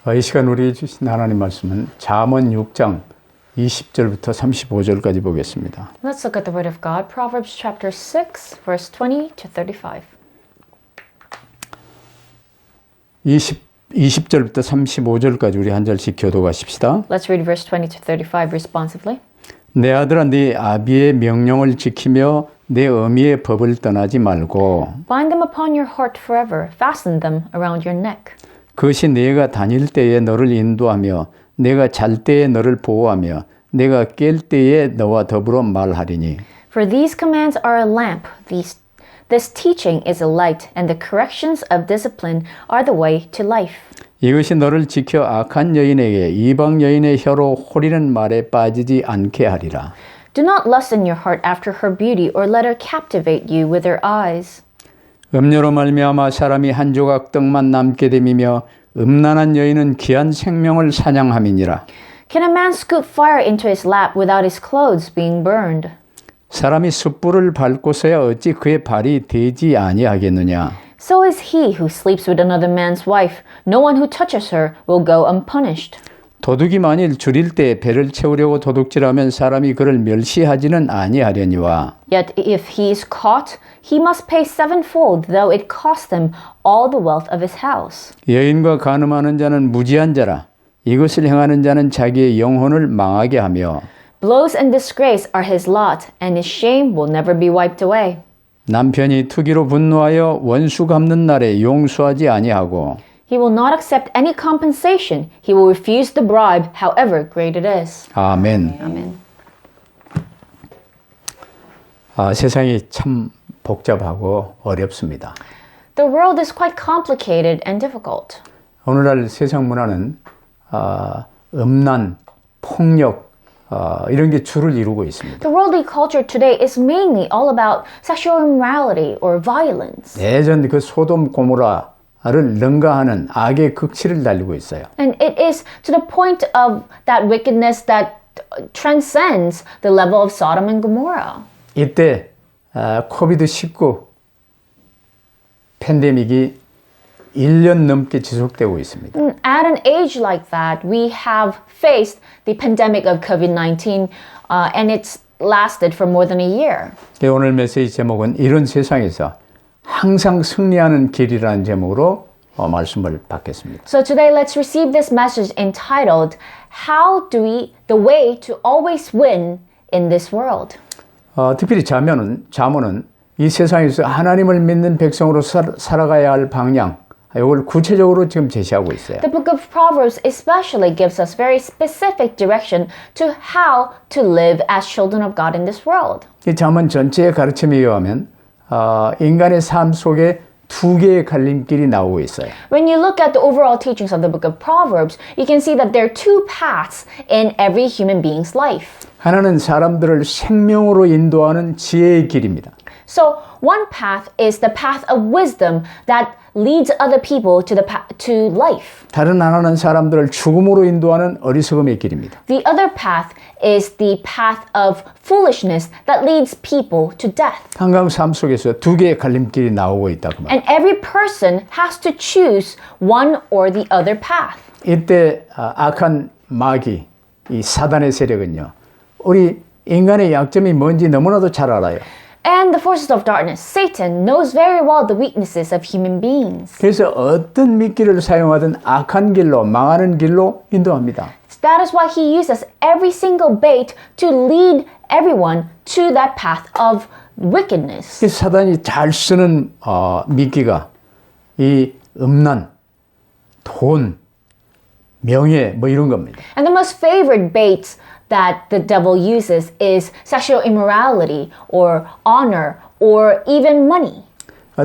이 시간 우리 주신 하나님 말씀은 잠언 6장 20절부터 35절까지 보겠습니다. Let's look at the Word of God, Proverbs chapter 6, verse 20 to 35. 20절부터 35절까지 우리 한 절씩 교독하십시다. Let's read verse 20 to 35 responsively. 내 아들아 네 아비의 명령을 지키며 내 어미의 법을 떠나지 말고 Bind them upon your heart forever, fasten them around your neck. 그것이 네가 다닐 때에 너를 인도하며 내가 잘 때에 너를 보호하며 내가 깰 때에 너와 더불어 말하리니 For these commands are a lamp, this teaching is a light, and the corrections of discipline are the way to life. 이것이 너를 지켜 악한 여인에게 이방 여인의 혀로 호리는 말에 빠지지 않게 하리라. Do not lust in your heart after her beauty, or let her captivate you with her eyes. 음료로 말미암아 사람이 한 조각 떡만 남게 됨이며 음란한 여인은 귀한 생명을 사냥함이니라. Can a man scoop fire into his lap without his clothes being burned? 사람이 숯불을 밟고서야 어찌 그의 발이 되지 아니하겠느냐. So is he who sleeps with another man's wife. No one who touches her will go unpunished. 도둑이 만일 줄일 때 배를 채우려고 도둑질하면 사람이 그를 멸시하지는 아니하려니와. Yet if he is caught, he must pay sevenfold, though it cost him all the wealth of his house. 여인과 간음하는 자는 무지한 자라. 이것을 행하는 자는 자기의 영혼을 망하게 하며 Blows and disgrace are his lot, and his shame will never be wiped away. 남편이 투기로 분노하여 원수 갚는 날에 용서하지 아니하고 He will not accept any compensation. He will refuse the bribe, however great it is. 아멘. Amen. 세상이 참 복잡하고 어렵습니다. The world is quite complicated and difficult. 오늘날 세상 문화는 음란, 폭력 이런 게 주를 이루고 있습니다. The worldly culture today is mainly all about sexual immorality or violence. 예전 그 소돔 고모라를 능가하는 악의 극치를 달리고 있어요. And it is to the point of that wickedness that transcends the level of Sodom and Gomorrah. 이때 코비드-19 팬데믹이 1년 넘게 지속되고 있습니다. At an age like that, we have faced the pandemic of COVID-19 and it's lasted for more than a year. 오늘 메시지 제목은 이런 세상에서 항상 승리하는 길이라는 제목으로 말씀을 받겠습니다. So today, let's receive this message entitled, The Way to Always Win in This World. 특별히 잠언은 이 세상에서 하나님을 믿는 백성으로 살아가야 할 방향, 이걸 구체적으로 지금 제시하고 있어요. The book of Proverbs especially gives us very specific direction to how to live as children of God in this world. 이 잠언 전체의 가르침에 의하면 인간의 삶 속에 두 개의 갈림길이 나오고 있어요. When you look at the overall teachings of the book of Proverbs, you can see that there are two paths in every human being's life. 하나는 사람들을 생명으로 인도하는 지혜의 길입니다. So one path is the path of wisdom that leads other people to life. 다른 하나는 사람들을 죽음으로 인도하는 어리석음의 길입니다. The other path is the path of foolishness that leads people to death. 한강 삶 속에서 두 개의 갈림길이 나오고 있다 그 말. And every person has to choose one or the other path. 이때 악한 마귀, 이 사단의 세력은요. 우리 인간의 약점이 뭔지 너무나도 잘 알아요. And the forces of darkness, Satan, knows very well the weaknesses of human beings. 그래서 어떤 미끼를 사용하든 악한 길로, 망하는 길로 인도합니다. That is why he uses every single bait to lead everyone to that path of wickedness. 그래서 사단이 잘 쓰는 미끼가 이 음란, 돈, 명예 뭐 이런 겁니다. And the most favored baits that the devil uses is sexual immorality or honor or even money.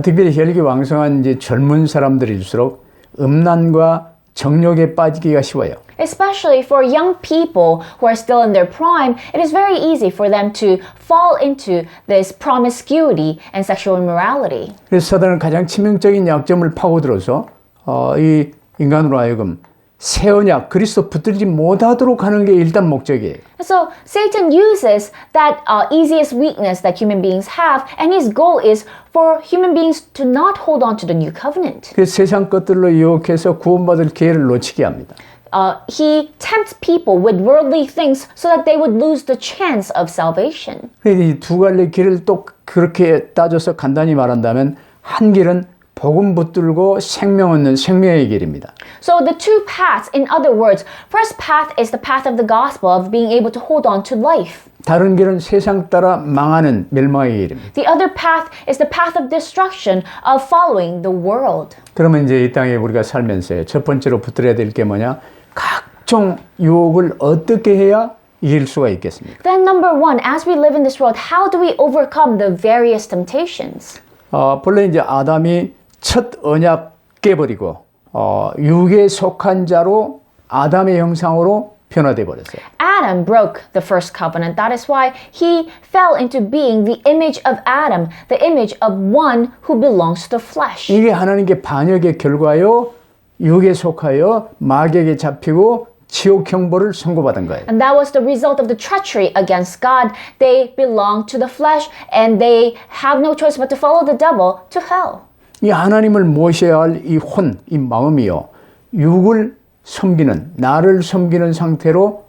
특별히 혈기 왕성한 이제 젊은 사람들일수록 음란과 정욕에 빠지기가 쉬워요. Especially for young people who are still in their prime, it is very easy for them to fall into this promiscuity and sexual immorality. 그래서 사단은 가장 치명적인 약점을 파고들어서 이 인간으로 하여금 새 언약 그리스도 붙들지 못하도록 하는 게 일단 목적이에요. So Satan uses that easiest weakness that human beings have, and his goal is for human beings to not hold on to the new covenant. 그래서 세상 것들로 유혹해서 구원받을 기회를 놓치게 합니다. He tempts people with worldly things so that they would lose the chance of salvation. 이 두 갈래 길을 또 그렇게 따져서 간단히 말한다면 한 길은 복음 붙들고 생명 얻는 생명의 길입니다. So the two paths, in other words, first path is the path of the gospel of being able to hold on to life. 다른 길은 세상 따라 망하는 멸망의 길입니다. The other path is the path of destruction of following the world. 그러면 이제 이 땅에 우리가 살면서 첫 번째로 붙들어야 될 게 뭐냐? 각종 유혹을 어떻게 해야 이길 수가 있겠습니까? Then number one, as we live in this world, how do we overcome the various temptations? 본래 이제 아담이 첫 언약 깨버리고 육에 속한 자로 아담의 형상으로 변화돼 버렸어요. Adam broke the first covenant. That is why he fell into being the image of Adam, the image of one who belongs to the flesh. 이게 하나님께 반역의 결과요. 육에 속하여 마귀에게 잡히고 지옥 형벌을 선고받은 거예요. And that was the result of the treachery against God. They belong to the flesh and they have no choice but to follow the devil to hell. 이 하나님을 모셔야 할 이 혼, 이 마음이요. 육을 섬기는, 나를 섬기는 상태로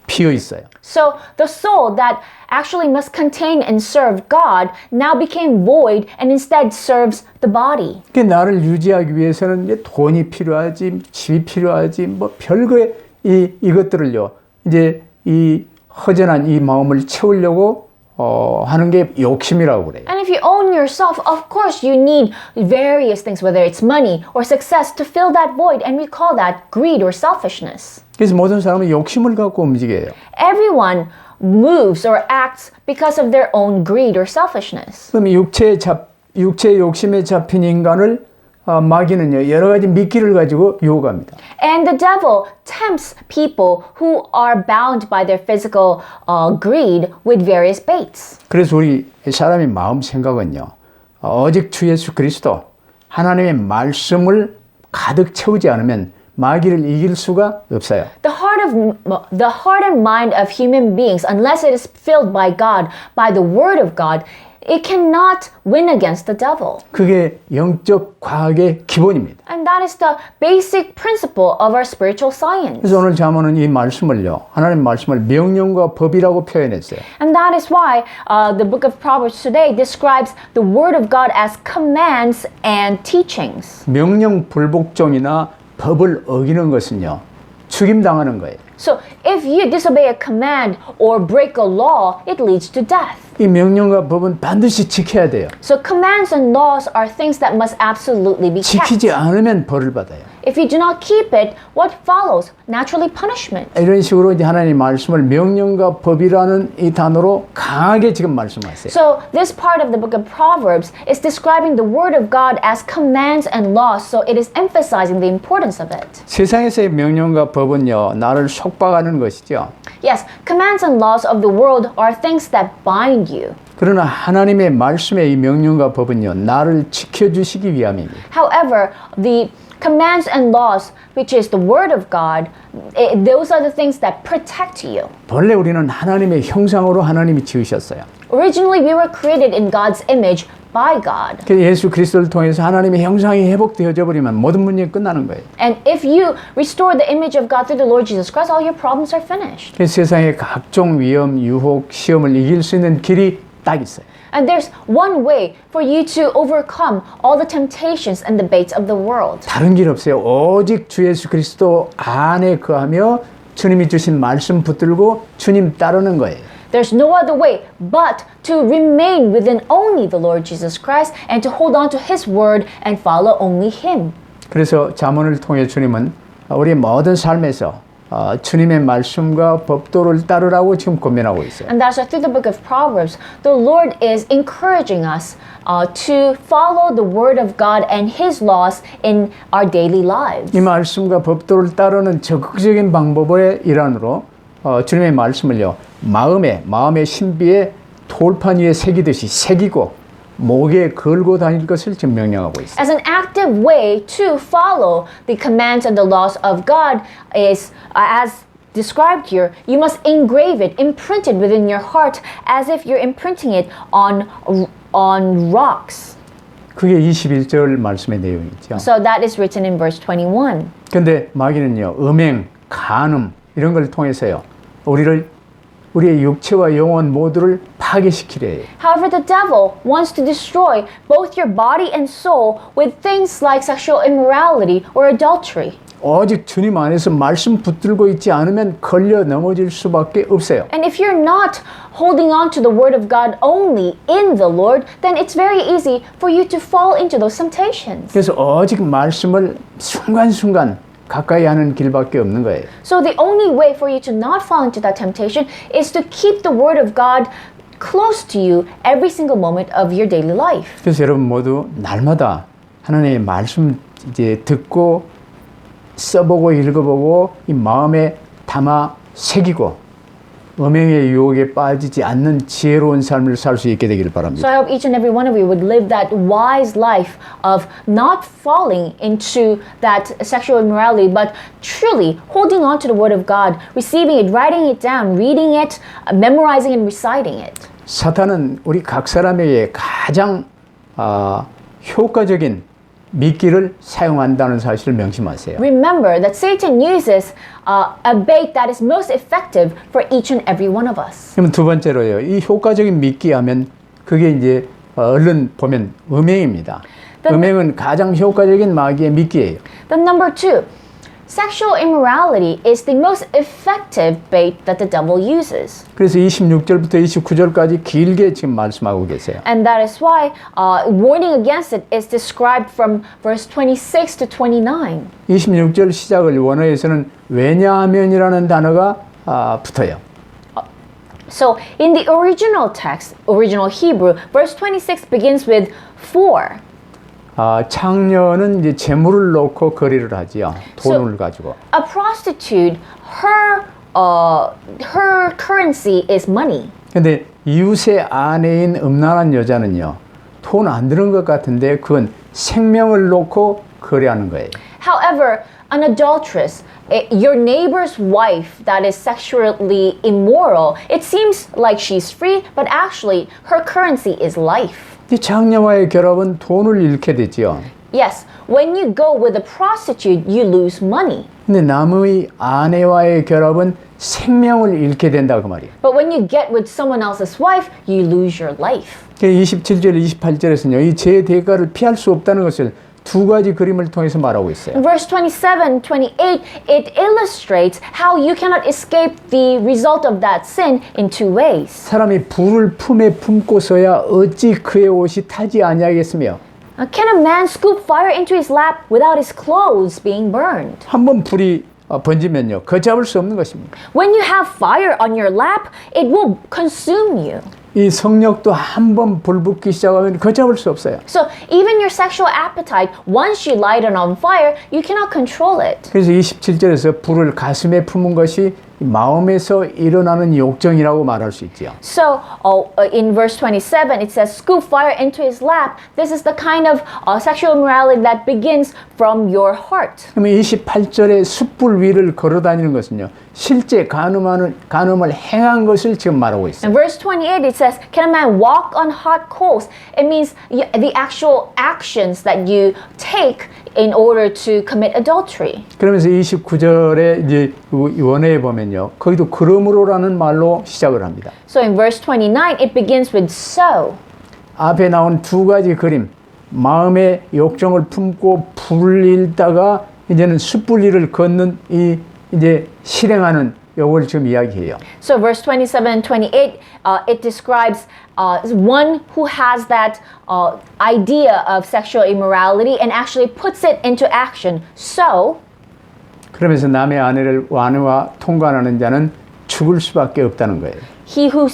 비어 있어요. So the soul that actually must contain and serve God now became void and instead serves the body. 그 나를 유지하기 위해서는 이제 돈이 필요하지, 집이 필요하지, 뭐 별거에 이것들을요. 이제 이 허전한 이 마음을 채우려고 하는 게 욕심이라고 그래요. And if you own yourself, of course you need various things, whether it's money or success, to fill that void, and we call that greed or selfishness. 그래서 모든 사람은 욕심을 갖고 움직여요. Everyone moves or acts because of their own greed or selfishness. 그럼 육체의 욕심에 잡힌 인간을 마귀는요 여러 가지 미끼를 가지고 유혹합니다. And the devil tempts people who are bound by their physical greed with various baits. 그래서 우리 사람의 마음 생각은요 오직 주 예수 그리스도 하나님의 말씀을 가득 채우지 않으면 마귀를 이길 수가 없어요. The heart and mind of human beings, unless it is filled by God, by the word of God, it cannot win against the devil. 그게 영적 과학의 기본입니다. And that is the basic principle of our spiritual science. 그래서 오늘 잠언은 이 말씀을요 하나님 말씀을 명령과 법이라고 표현했어요. And that is why the book of Proverbs today describes the word of God as commands and teachings. 명령 불복종이나 법을 어기는 것은요 죽임당하는 거예요. So if you disobey a command or break a law, it leads to death. 이 명령과 법은 반드시 지켜야 돼요. So commands and laws are things that must absolutely be kept. 지키지 않으면 벌을 받아요. If you do not keep it, what follows? Naturally punishment. 이런 식으로 이제 하나님 말씀을 명령과 법이라는 이 단어로 강하게 지금 말씀하세요. So this part of the book of Proverbs is describing the word of God as commands and laws. So it is emphasizing the importance of it. 세상에서의 명령과 법은요 나를 속박하는 것이죠. Yes, commands and laws of the world are things that bind you. 그러나 하나님의 말씀의 이 명령과 법은요 나를 지켜주시기 위함입니다. However, the commands and laws, which is the word of God, those are the things that protect you. 본래 우리는 하나님의 형상으로 하나님이 지으셨어요. Originally, we were created in God's image by God. 그래서 예수 그리스도를 통해서 하나님의 형상이 회복되어져 버리면 모든 문제가 끝나는 거예요. And if you restore the image of God through the Lord Jesus Christ, all your problems are finished. 그래서 세상의 각종 위험, 유혹, 시험을 이길 수 있는 길이 딱 있어요. And there's one way for you to overcome all the temptations and the baits of the world. 다른 길 없어요. 오직 주 예수 그리스도 안에 거하며 주님이 주신 말씀 붙들고 주님 따르는 거예요. There's no other way but to remain within only the Lord Jesus Christ and to hold on to His word and follow only Him. 그래서 잠언을 통해 주님은 우리의 모든 삶에서 주님의 말씀과 법도를 따르라고 지금 권면하고 있어요. And that's why through the book of Proverbs, the Lord is encouraging us to follow the word of God and His laws in our daily lives. 이 말씀과 법도를 따르는 적극적인 방법의 일환으로 주님의 말씀을요 마음의 신비에 돌판 위에 새기듯이 새기고 목에 걸고 다닐 것을 지금 명령하고 있어요. As an active way to follow the commands and the laws of God is, as described here, you must engrave it, imprint it within your heart as if you're imprinting it on rocks. 그게 21절 말씀의 내용이죠. So that is written in verse 21. 근데 마귀는요, 음행, 간음 이런 걸 통해서요, 우리의 육체와 영혼 모두를 파괴시키려 해요. However, the devil wants to destroy both your body and soul with things like sexual immorality or adultery. 오직 주님 안에서 말씀 붙들고 있지 않으면 걸려 넘어질 수밖에 없어요. And if you're not holding on to the word of God only in the Lord, then it's very easy for you to fall into those temptations. 그래서 오직 말씀을 순간순간 가까이 하는 길밖에 없는 거예요. So the only way for you to not fall into that temptation is to keep the word of God close to you every single moment of your daily life. 그래서 여러분 모두 날마다 하나님의 말씀 이제 듣고 써보고 읽어보고 이 마음에 담아 새기고 음행의 유혹에 빠지지 않는 지혜로운 삶을 살 수 있게 되기를 So 바랍니다. I hope each and every one of you would live that wise life of not falling into that sexual immorality, but truly holding on to the word of God, receiving it, writing it down, reading it, memorizing and reciting it. 사탄은 우리 각 사람에게 가장 효과적인 미끼를 사용한다는 사실을 명심하세요. Remember that Satan uses a bait that is most effective for each and every one of us. 그러면 두 번째로요. 이 효과적인 미끼 하면 그게 이제 얼른 보면 음행입니다. 음행은 가장 효과적인 마귀의 미끼예요. Then number two, sexual immorality is the most effective bait that the devil uses. 그래서 26절부터 29절까지 길게 지금 말씀하고 계세요. And that is why warning against it is described from verse 26 to 29. 26절 시작을 원어에서는 왜냐하면이라는 단어가 붙어요. So in the original text, original Hebrew, verse 26 begins with for. 창녀는 이제 재물을 놓고 거래를 하지요. 돈을 가지고. A prostitute, her currency is money. 근데 이웃의 아내인 음란한 여자는요, 돈 안 드는 것 같은데 그건 생명을 놓고 거래하는 거예요. However, an adulteress, your neighbor's wife that is sexually immoral, it seems like she's free, but actually her currency is life. 이 장녀와의 결합은 돈을 잃게 되지요. Yes, when you go with a prostitute, you lose money. 근데 남의 아내와의 결합은 생명을 잃게 된다 그 말이에요. But when you get with someone else's wife, you lose your life. 27절, 28절에서는요, 이 죄의 대가를 피할 수 없다는 것을 두 가지 그림을 통해서 말하고 있어요. In verse 27, 28, it illustrates how you cannot escape the result of that sin in two ways. 사람이 불을 품에 품고서야 어찌 그의 옷이 타지 아니하겠으며 Can a man scoop fire into his lap without his clothes being burned? 한번 불이 번지면요, 걷잡을 수 없는 것입니다. When you have fire on your lap, it will consume you. 이 성욕도 한번 불붙기 시작하면 걷잡을 수 없어요. So even your sexual appetite, once you light it on fire, you cannot control it. 그래서 27절에서 불을 가슴에 품은 것이 마음에서 일어나는 욕정이라고 말할 수 있지요. So in verse 27, it says, scoop fire into his lap. This is the kind of sexual immorality that begins from your heart. 그러면 28절에 숯불 위를 걸어다니는 것은요, 실제 간음을 행한 것을 지금 말하고 있어요. In verse 28, it says, can a man walk on hot coals? It means the actual actions that you take in order to commit adultery. 그러면서 29절에 이제 원어에 보면요, 거기도 그러므로라는 말로 시작을 합니다. So in verse 29, it begins with so. 앞에 나온 두 가지 그림, 마음의 욕정을 품고 불을 일다가 이제는 숯불 위를 걷는 이 이제 실행하는 요걸 지금 이야기해요. So verse 27 and 28, it describes one who has that idea of sexual immorality and actually puts it into action. So, 그러면서 남의 아내와 통관하는 자는 죽을 수밖에 없다는 거예요. he who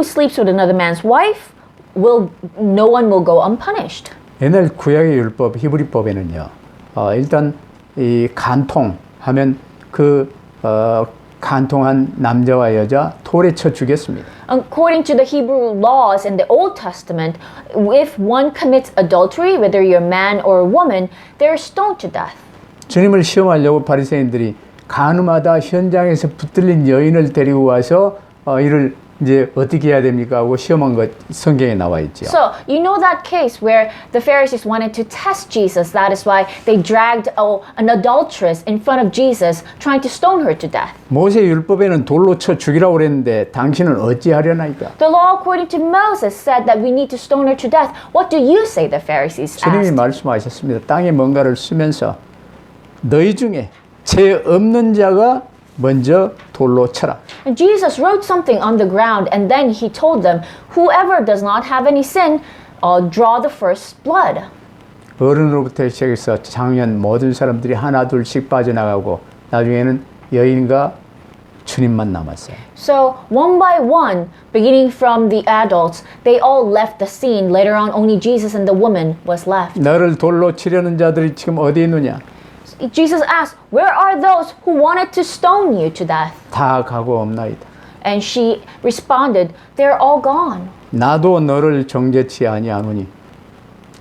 sleeps with another man's wife, no one will go unpunished. 옛날 구약의 율법 히브리법에는요, 일단 이 간통하면 그 간통한 남자와 여자 돌에 쳐 죽였습니다. According to the Hebrew laws in the Old Testament, if one commits adultery, whether you're a man or a woman, they're stoned to death. 주님을 시험하려고 바리새인들이 간음하다 현장에서 붙들린 여인을 데리고 와서 이를 이제 어떻게 해야 됩니까 하고 시험한 것 성경에 나와 있죠. So, you know that case where the Pharisees wanted to test Jesus. That is why they dragged an adulteress in front of Jesus, trying to stone her to death. 모세 율법에는 돌로 쳐 죽이라고 그랬는데 당신은 어찌하려나이까? The law according to Moses said that we need to stone her to death. What do you say, the Pharisees 주님이 asked? 말씀하셨습니다. 땅에 뭔가를 쓰면서 너희 중에 죄 없는 자가 먼저 돌로 쳐라. And Jesus wrote something on the ground, and then he told them, whoever does not have any sin, draw the first blood. 어른으로부터 시작해서 장년 모든 사람들이 하나 둘씩 빠져나가고 나중에는 여인과 주님만 남았어요. So one by one, beginning from the adults, they all left the scene. Later on, only Jesus and the woman was left. 너를 돌로 치려는 자들이 지금 어디 있느냐? Jesus asked, where are those who wanted to stone you to death? 다 가고 없나이다. And she responded, they're all gone. 나도 너를 정죄치 아니하노니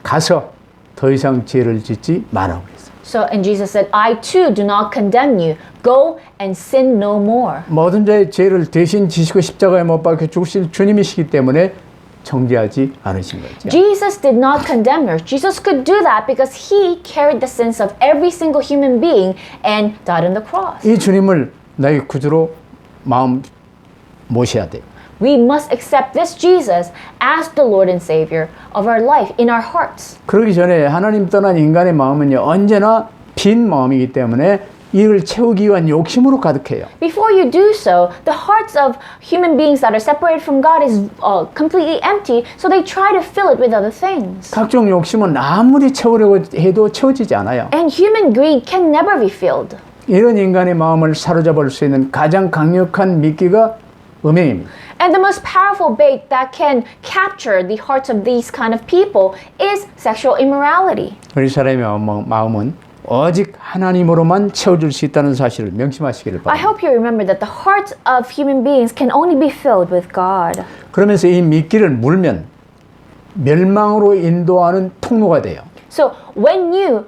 가서 더 이상 죄를 짓지 말라고 그랬어요. So, and Jesus said, I too do not condemn you. Go and sin no more. 모든 자의 죄를 대신 지시고 십자가에 못 박혀 죽으실 주님이시기 때문에 정죄하지 않으신 거죠. Jesus did not condemn her. Jesus could do that because he carried the sins of every single human being and died on the cross. 이 주님을 나의 구주로 마음 모셔야 돼. We must accept this Jesus as the Lord and Savior of our life in our hearts. 그러기 전에 하나님 떠난 인간의 마음은요 언제나 빈 마음이기 때문에 이를 채우기 위한 욕심으로 가득해요. Before you do so, the hearts of human beings that are separated from God is completely empty, so they try to fill it with other things. 각종 욕심은 아무리 채우려고 해도 채워지지 않아요. And human greed can never be filled. 이런 인간의 마음을 사로잡을 수 있는 가장 강력한 미끼가 음행입니다. And the most powerful bait that can capture the hearts of these kind of people is sexual immorality. 우리 사람의 마음은 오직 하나님으로만 채워줄 수 있다는 사실을 명심하시기를 I 바랍니다. hope you remember that the hearts of human beings can only be filled with God. 그러면서 이 미끼를 물면 멸망으로 인도하는 통로가 돼요. So when you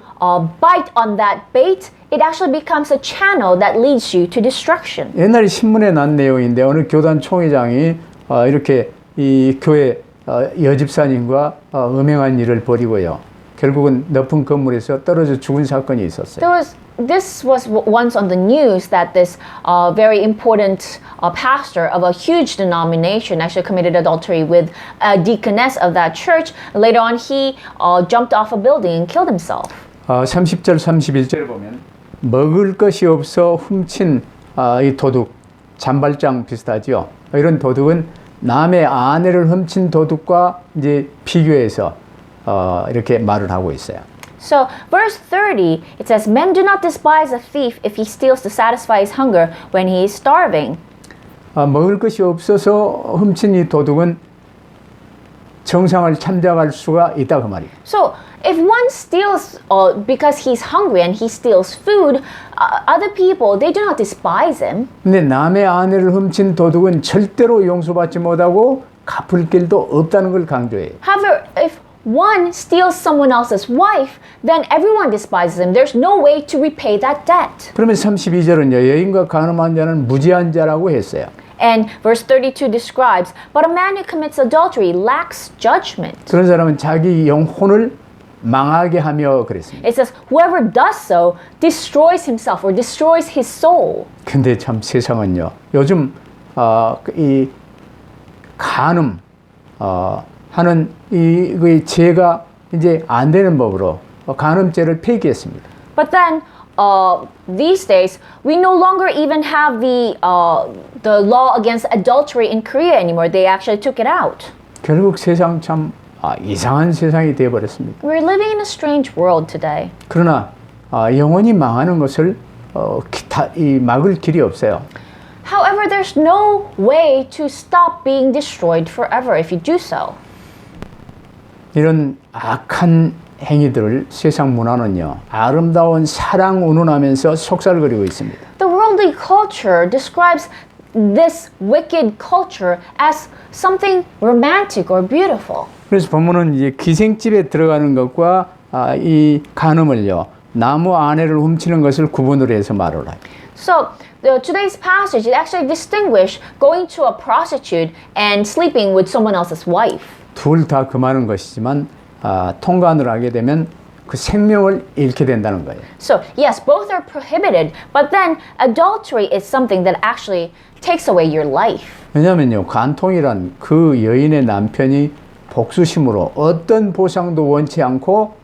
bite on that bait, it actually becomes a channel that leads you to destruction. 옛날에 신문에 난 내용인데 어느 교단 총회장이 이렇게 이 교회 여집사님과 음행한 일을 벌이고요. 결국은 높은 건물에서 떨어져 죽은 사건이 있었어요. This was once on the news that this very important pastor of a huge denomination actually committed adultery with a deaconess of that church. Later on, he jumped off a building and killed himself. 30절, 31절을 보면 먹을 것이 없어 훔친 이 도둑, 잔발장 비슷하죠. 이런 도둑은 남의 아내를 훔친 도둑과 이제 비교해서 이렇게 말을 하고 있어요. So, verse 30, it says, men do not despise a thief if he steals to satisfy his hunger when he is starving. 먹을 것이 없어서 훔친 이 도둑은 정상을 참작할 수가 있다 그 말이에요. So, if one steals because he's hungry and he steals food, other people, they do not despise him. 근데 남의 아내를 훔친 도둑은 절대로 용서받지 못하고 갚을 길도 없다는 걸 강조해요. However, if one steals someone else's wife, then everyone despises him. There's no way to repay that debt. 그러면 32절은요. 여인과 간음한 자는 무지한 자라고 했어요. And verse 32 describes, but a man who commits adultery lacks judgment. 그런 사람은 자기 영혼을 망하게 하며 그랬습니다. It says, whoever does so destroys himself or destroys his soul. 근데 참 세상은요. 요즘 이 간음 하는 이 죄가 이제 안 되는 법으로 간음죄를 폐기했습니다. But then these days we no longer even have the law against adultery in Korea anymore. They actually took it out. 결국 세상 참 이상한 세상이 되어 버렸습니다. We're living in a strange world today. 그러나 영원히 망하는 것을 막을 길이 없어요. However, there's no way to stop being destroyed forever if you do so. 이런 악한 행위들을 세상 문화는요 아름다운 사랑 운운하면서 속살거리고 있습니다. The worldly culture describes this wicked culture as something romantic or beautiful. 그래서 본문은 이제 기생집에 들어가는 것과 이 간음을요, 나무 아내를 훔치는 것을 구분을 해서 말을 해요. So today's passage it actually distinguish going to a prostitute and sleeping with someone else's wife. 둘 다 금하는 것이지만 통간을 하게 되면 그 생명을 잃게 된다는 거예요. So yes, both are prohibited, but then adultery is something that actually takes away your life. 왜냐하면요, 간통이란 그 여인의 남편이 복수심으로 어떤 보상도 원치 않고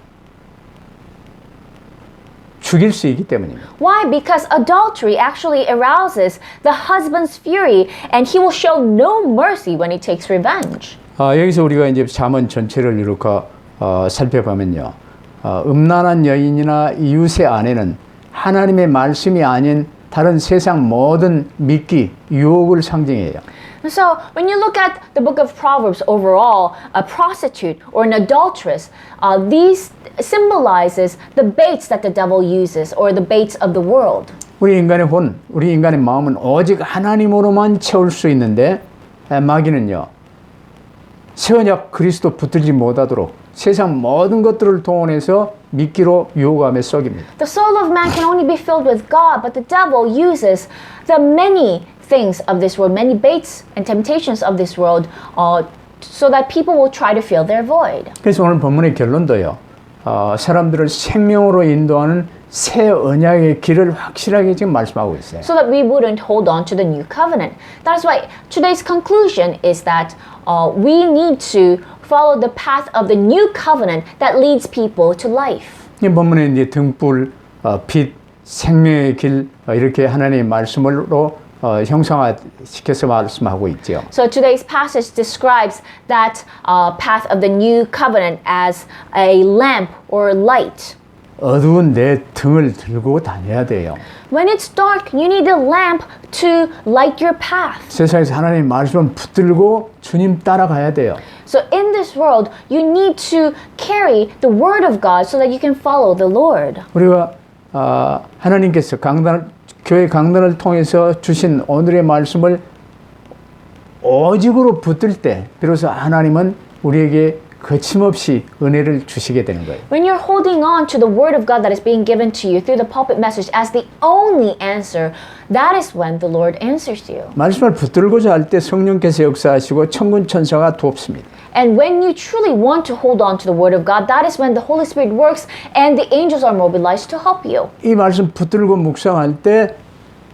죽일 수 있기 때문입니다. Why? Because adultery actually arouses the husband's fury and he will show no mercy when he takes revenge. 여기서 우리가 이제 잠언 전체를 이렇게 살펴보면요, 음란한 여인이나 이웃의 아내는 하나님의 말씀이 아닌 다른 세상 모든 미끼, 유혹을 상징해요. So when you look at the book of Proverbs overall, a prostitute or an adulteress, these symbolizes the baits that the devil uses or the baits of the world. 우리 인간의 혼, 우리 인간의 마음은 오직 하나님으로만 채울 수 있는데 마귀는요, 새 언약 그리스도 붙들지 못하도록 세상 모든 것들을 동원해서 미끼로 유혹하며 썩입니다. The soul of man can only be filled with God, but the devil uses the many things of this world, many baits and temptations of this world, so that people will try to fill their void. 그래서 오늘 본문의 결론도요, 사람들을 생명으로 인도하는 새 언약의 길을 확실하게 지금 말씀하고 있어요. So that we wouldn't hold on to the new covenant. That is why today's conclusion is that we need to follow the path of the new covenant that leads people to life. 이 본문에 이제 등불, 빛, 생명의 길 이렇게 하나님의 말씀으로 형상화시켜서 말씀하고 있죠. So today's passage describes that path of the new covenant as a lamp or light. 어두운 내 등을 들고 다녀야 돼요. When it's dark, you need a lamp to light your path. 세상에서 하나님의 말씀을 붙들고 주님 따라가야 돼요. So in this world, you need to carry the word of God so that you can follow the Lord. 우리가 하나님께서 교회 강단을 통해서 주신 오늘의 말씀을 오직으로 붙들 때 비로소 하나님은 우리에게 거침없이 은혜를 주시게 되는 거예요. When you're holding on to the word of God that is being given to you through the pulpit message as the only answer, that is when the Lord answers you. 말씀을 붙들고자 할 때 성령께서 역사하시고 천군 천사가 돕습니다. And when you truly want to hold on to the word of God, that is when the Holy Spirit works and the angels are mobilized to help you. 이 말씀 붙들고 묵상할 때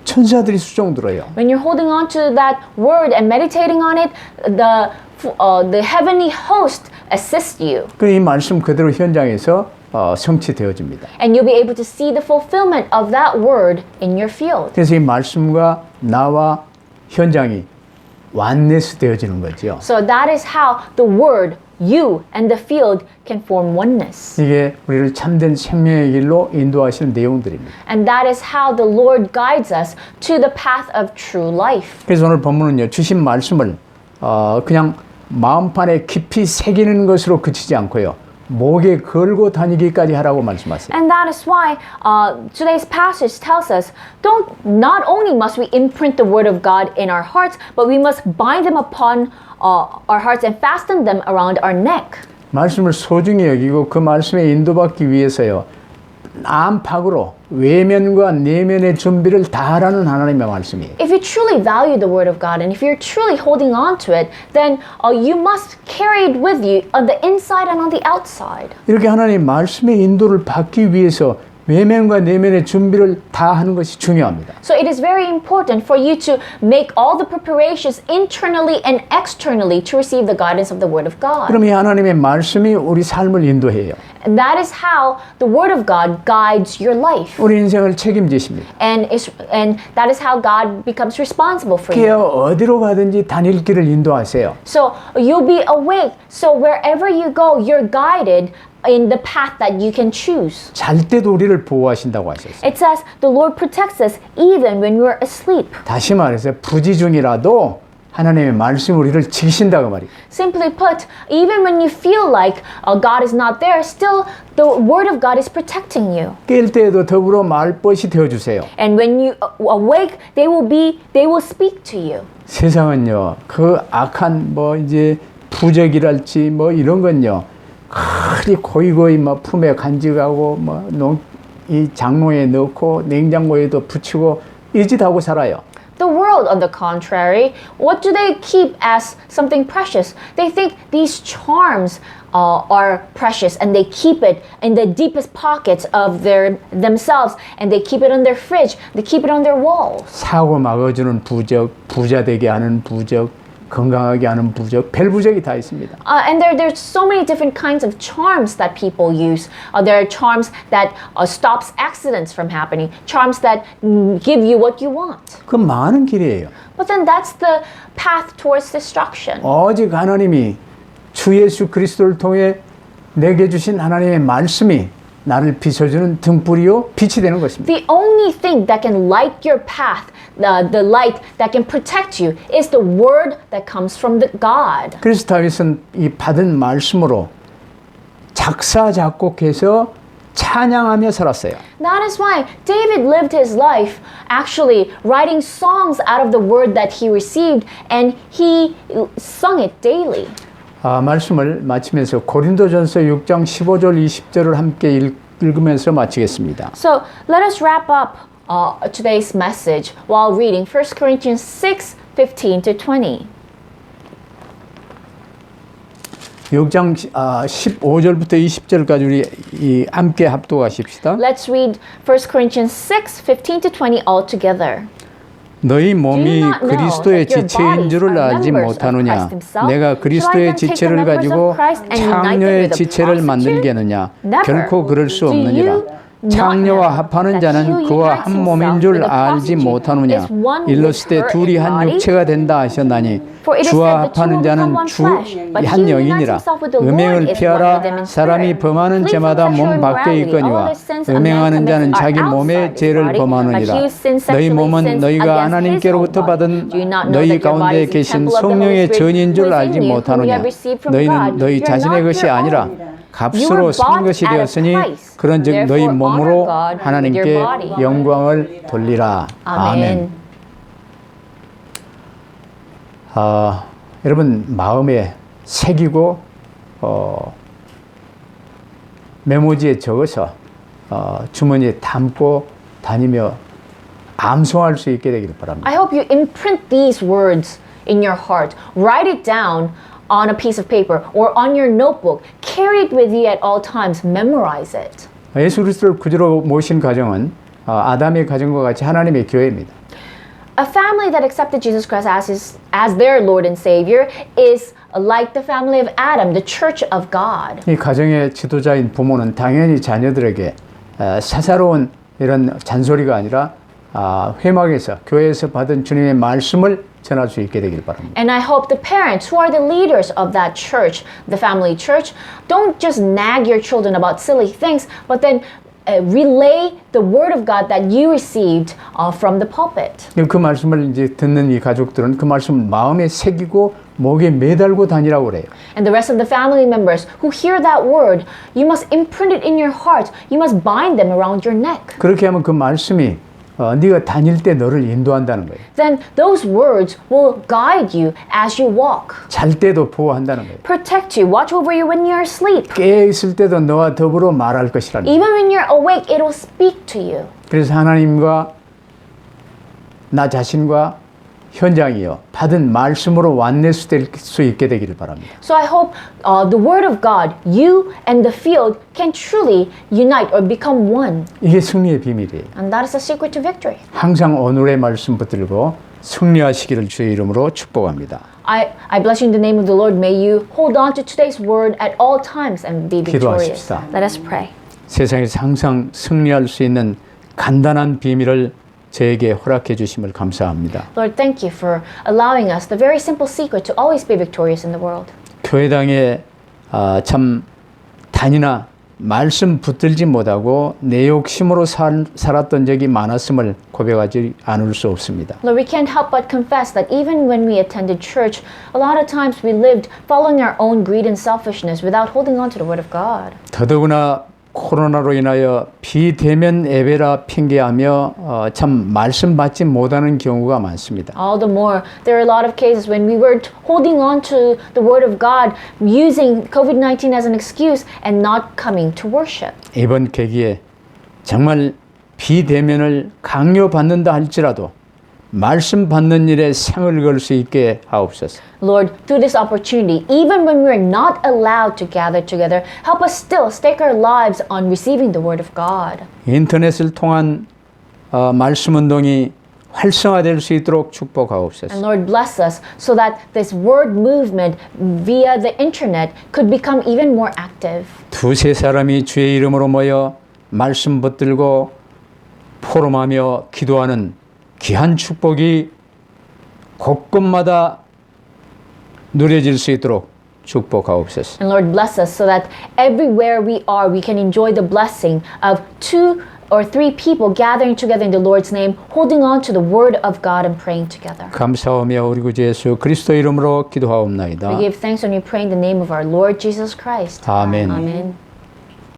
천사들이 수종 들어요. When you're holding on to that word and meditating on it, the heavenly host assist you. 그 이 말씀 그대로 현장에서 성취되어집니다. And you'll be able to see the fulfillment of that word in your field. 그래서 이 말씀과 나와 현장이 완네스 되어지는 거죠. So that is how the word, you, and the field can form oneness. 이게 우리를 참된 생명의 길로 인도하시는 내용들입니다. And that is how the Lord guides us to the path of true life. 그래서 오늘 본문은요, 주신 말씀을 그냥 마음판에 깊이 새기는 것으로 그치지 않고요, 목에 걸고 다니기까지 하라고 말씀하세요. And that is why today's passage tells us, not only must we imprint the word of God in our hearts, but we must bind them upon our hearts and fasten them around our neck. 말씀을 소중히 여기고 그 말씀에 인도받기 위해서요, 안팎으로 외면과 내면의 준비를 다 하라는 하나님의 말씀이에요. If you truly value the word of God and if you're truly holding on to it, then you must carry it with you on the inside and on the outside. 이렇게 하나님 말씀의 인도를 받기 위해서 외면과 내면의 준비를 다 하는 것이 중요합니다. So it is very important for you to make all the preparations internally and externally to receive the guidance of the word of God. 그럼 이 하나님의 말씀이 우리 삶을 인도해요. And that is how the word of God guides your life. 우리 인생을 책임지십니다. And that is how God becomes responsible for you. 깨어 어디로 가든지 다닐 길을 인도하세요. So you'll be awake. So wherever you go, you're guided in the path that you can choose. 잘 때도 우리를 보호하신다고 하셨어요. It says the Lord protects us even when we're asleep. 다시 말해서 부지 중이라도 하나님의 말씀이 우리를 지키신다고 말이에요. Simply put, even when you feel like God is not there, still the word of God is protecting you. 깰 때에도 더불어 말벗이 되어 주세요. And when you awake, they will speak to you. 세상은요, 그 악한 뭐 이제 부적이랄지 뭐 이런 건요, 그리 고이고이 뭐 품에 간직하고 뭐 이 장롱에 넣고 냉장고에도 붙이고 이 짓 하고 살아요. The world, on the contrary, what do they keep as something precious? They think these charms are precious, and they keep it in the deepest pockets of themselves, and they keep it on their fridge, they keep it on their walls. 사고 막아주는 부적, 부자 되게 하는 부적, 건강하게 하는 부적, 별 부적이 다 있습니다. And there's so many different kinds of charms that people use. There are charms that stops accidents from happening, charms that give you what you want. 그 많은 길이에요. But then that's the path towards destruction. 오직 하나님이 주 예수 그리스도를 통해 내게 주신 하나님의 말씀이 나를 비춰주는 등불이요 빛이 되는 것입니다. The only thing that can light your path, the light that can protect you, is the word that comes from the God. 그래서 다윗은 이 받은 말씀으로 작사 작곡해서 찬양하며 살았어요. That is why David lived his life actually writing songs out of the word that he received, and he sung it daily. 말씀을 마치면서 고린도전서 6장 15절 20절을 함께 읽으면서 마치겠습니다. So let us wrap up today's message while reading 1 Corinthians 6, 15 to 20. 6장 15절부터 20절까지 우리 함께 합독하십시다. Let's read 1 Corinthians 6, 15 to 20 all together. 너희 몸이 그리스도의 지체인 줄을 알지 못하느냐? 내가 그리스도의 지체를 가지고 창녀의 지체를 만들겠느냐? 결코 그럴 수 없느니라. 창녀와 합하는 자는 그와 한 몸인 줄 알지 못하느냐? 일렀을 때 둘이 한 육체가 된다 하셨나니 주와 합하는 자는 주 한 영이니라. 음행을 피하라. 사람이 범하는 죄마다 몸 밖에 있거니와 음행하는 자는 자기 몸의 죄를 범하느니라. 너희 몸은 너희가 하나님께로부터 받은 너희 가운데 계신 성령의 전인 줄 알지 못하느냐? 너희는 너희 자신의 것이 아니라 값으로 산 것이 되었으니 그런즉 너희 몸으로 하나님께 영광을 돌리라. 아멘. 여러분 마음에 새기고 메모지에 적어서 주머니에 담고 다니며 암송할 수 있게 되기를 바랍니다. I hope you imprint these words in your heart. Write it down on a piece of paper or on your notebook. Carry it with you at all times. Memorize it. 예수 그리스도를 구주로 모신 가정은 아담의 가정과 같이 하나님의 교회입니다. A family that accepted Jesus Christ as their Lord and Savior is like the family of Adam, the church of God. 이 가정의 지도자인 부모는 당연히 자녀들에게 사사로운 이런 잔소리가 아니라 회막에서 교회에서 받은 주님의 말씀을 전할 수 있게 되길 바랍니다. And I hope the parents who are the leaders of that church, the family church, don't just nag your children about silly things, but then relay the word of God that you received from the pulpit. 그 말씀을 이제 듣는 이 가족들은 그 말씀을 마음에 새기고 목에 매달고 다니라고 그래요. And the rest of the family members who hear that word, you must imprint it in your heart. You must bind them around your neck. 그렇게 하면 그 말씀이 네가 다닐 때 너를 인도한다는 거예요. Then those words will guide you as you walk. 잘 때도 보호한다는 거예요. Protect you, watch over you when you're asleep. 깨어 있을 때도 너와 더불어 말할 것이라는 거예요. Even when you're awake, it will speak to you. 그래서 하나님과 나 자신과 현장이요 받은 말씀으로 완내될 수 있게 되기를 바랍니다. So I hope the word of God, you and the field can truly unite or become one. 이게 승리의 비밀이에요. And that is the secret to victory. 항상 오늘의 말씀 붙들고 승리하시기를 주의 이름으로 축복합니다. I bless you in the name of the Lord. May you hold on to today's word at all times and be victorious. 기도하십시다. Let us pray. 세상에서 항상 승리할 수 있는 간단한 비밀을 저에게 허락해 주심을 감사합니다. Lord, thank you for allowing us the very simple secret to always be victorious in the world. 교회당에 참 단이나 말씀 붙들지 못하고 내 욕심으로 살았던 적이 많았음을 고백하지 않을 수 없습니다. Lord, we can't help but confess that even when we attended church, a lot of times we lived following our own greed and selfishness without holding on to the Word of God. 더더구나 코로나로 인하여 비대면 예배라 핑계하며 참 말씀 받지 못하는 경우가 많습니다. All the more, there are a lot of cases when we were holding on to the Word of God, using COVID-19 as an excuse and not coming to worship. 이번 계기에 정말 비대면을 강요받는다 할지라도 말씀 받는 일에 생을 걸 수 있게 하옵소서. Lord, through this opportunity, even when we're not allowed to gather together, help us still stake our lives on receiving the Word of God. 인터넷을 통한 말씀 운동이 활성화될 수 있도록 축복하옵소서. And Lord, bless us so that this word movement via the internet could become even more active. 두세 사람이 주의 이름으로 모여 말씀 붙들고 포럼하며 기도하는 귀한 축복이 곳곳마다 누려질 수 있도록 축복하옵소서. And Lord, bless us so that everywhere we are, we can enjoy the blessing of 2 or 3 people gathering together in the Lord's name, holding on to the word of God and praying together. 감사하며 우리 구주 예수 그리스도 이름으로 기도하옵나이다. We give thanks when we pray in the name of our Lord Jesus Christ. 아멘. Amen.